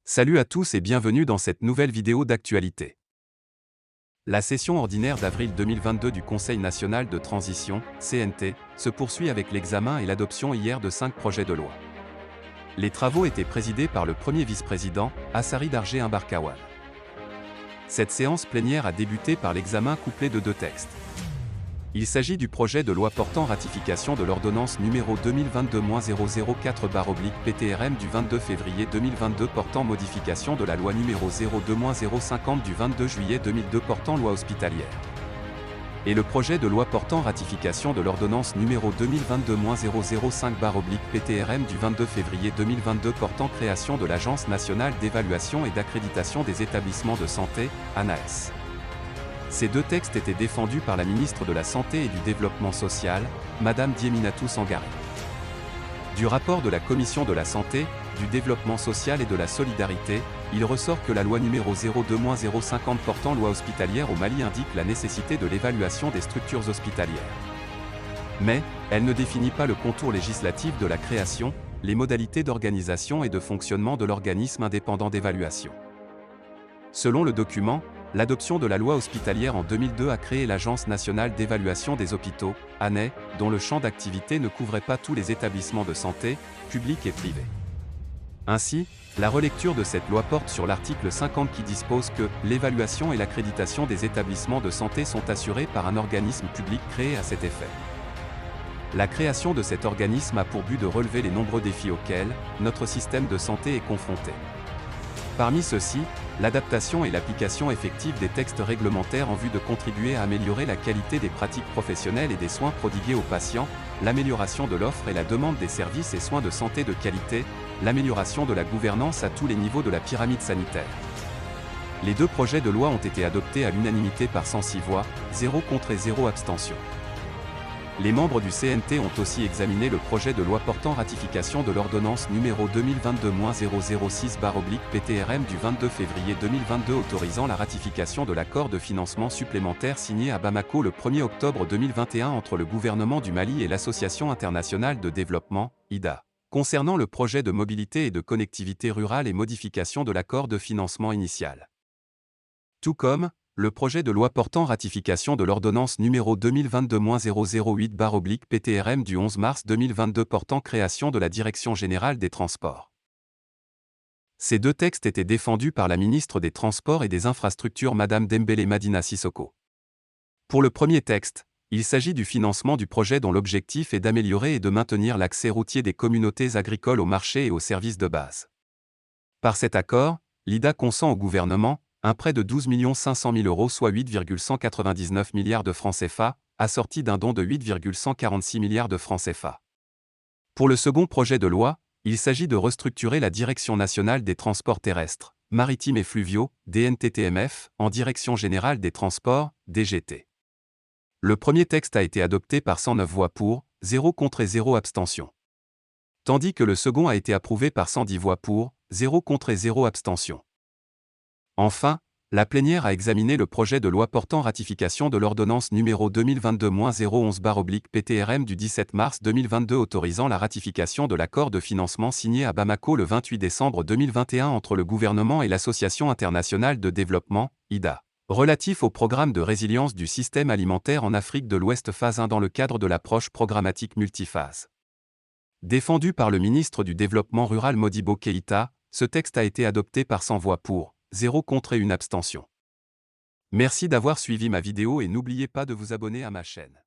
Salut à tous et bienvenue dans cette nouvelle vidéo d'actualité. La session ordinaire d'avril 2022 du Conseil national de transition, CNT, se poursuit avec l'examen et l'adoption hier de 5 projets de loi. Les travaux étaient présidés par le premier vice-président, Assari Dargé Imbarkawan. Cette séance plénière a débuté par l'examen couplé de 2 textes. Il s'agit du projet de loi portant ratification de l'ordonnance numéro 2022-004/PTRM du 22 février 2022 portant modification de la loi numéro 02-050 du 22 juillet 2002 portant loi hospitalière. Et le projet de loi portant ratification de l'ordonnance numéro 2022-005/PTRM du 22 février 2022 portant création de l'Agence nationale d'évaluation et d'accréditation des établissements de santé, ANAES. Ces 2 textes étaient défendus par la ministre de la Santé et du Développement social, Madame Dieminatou Sangaré. Du rapport de la Commission de la Santé, du Développement social et de la Solidarité, il ressort que la loi numéro 02-050 portant loi hospitalière au Mali indique la nécessité de l'évaluation des structures hospitalières. Mais, elle ne définit pas le contour législatif de la création, les modalités d'organisation et de fonctionnement de l'organisme indépendant d'évaluation. Selon le document, l'adoption de la loi hospitalière en 2002 a créé l'Agence nationale d'évaluation des hôpitaux, ANEH, dont le champ d'activité ne couvrait pas tous les établissements de santé, publics et privés. Ainsi, la relecture de cette loi porte sur l'article 50 qui dispose que « l'évaluation et l'accréditation des établissements de santé sont assurées par un organisme public créé à cet effet ». La création de cet organisme a pour but de relever les nombreux défis auxquels notre système de santé est confronté. Parmi ceux-ci, l'adaptation et l'application effective des textes réglementaires en vue de contribuer à améliorer la qualité des pratiques professionnelles et des soins prodigués aux patients, l'amélioration de l'offre et la demande des services et soins de santé de qualité, l'amélioration de la gouvernance à tous les niveaux de la pyramide sanitaire. Les 2 projets de loi ont été adoptés à l'unanimité par 106 voix, 0 contre et 0 abstention. Les membres du CNT ont aussi examiné le projet de loi portant ratification de l'ordonnance numéro 2022-006/PTRM du 22 février 2022 autorisant la ratification de l'accord de financement supplémentaire signé à Bamako le 1er octobre 2021 entre le gouvernement du Mali et l'Association internationale de développement, IDA, concernant le projet de mobilité et de connectivité rurale et modification de l'accord de financement initial. Tout comme le projet de loi portant ratification de l'ordonnance numéro 2022-008/PTRM du 11 mars 2022 portant création de la Direction générale des transports. Ces 2 textes étaient défendus par la ministre des Transports et des Infrastructures Madame Dembélé Madina Sissoko. Pour le premier texte, il s'agit du financement du projet dont l'objectif est d'améliorer et de maintenir l'accès routier des communautés agricoles au marché et aux services de base. Par cet accord, l'IDA consent au gouvernement un prêt de 12 500 000 euros soit 8,199 milliards de francs CFA, assorti d'un don de 8,146 milliards de francs CFA. Pour le second projet de loi, il s'agit de restructurer la Direction nationale des transports terrestres, maritimes et fluviaux, DNTTMF, en Direction générale des transports, DGT. Le premier texte a été adopté par 109 voix pour, 0 contre et 0 abstention. Tandis que le second a été approuvé par 110 voix pour, 0 contre et 0 abstention. Enfin, la plénière a examiné le projet de loi portant ratification de l'ordonnance numéro 2022-011/PTRM du 17 mars 2022 autorisant la ratification de l'accord de financement signé à Bamako le 28 décembre 2021 entre le gouvernement et l'Association internationale de développement, IDA, relatif au programme de résilience du système alimentaire en Afrique de l'Ouest phase 1 dans le cadre de l'approche programmatique multiphase. Défendu par le ministre du Développement rural Modibo Keïta, ce texte a été adopté par 100 voix pour, 0 contre et 1 abstention. Merci d'avoir suivi ma vidéo et n'oubliez pas de vous abonner à ma chaîne.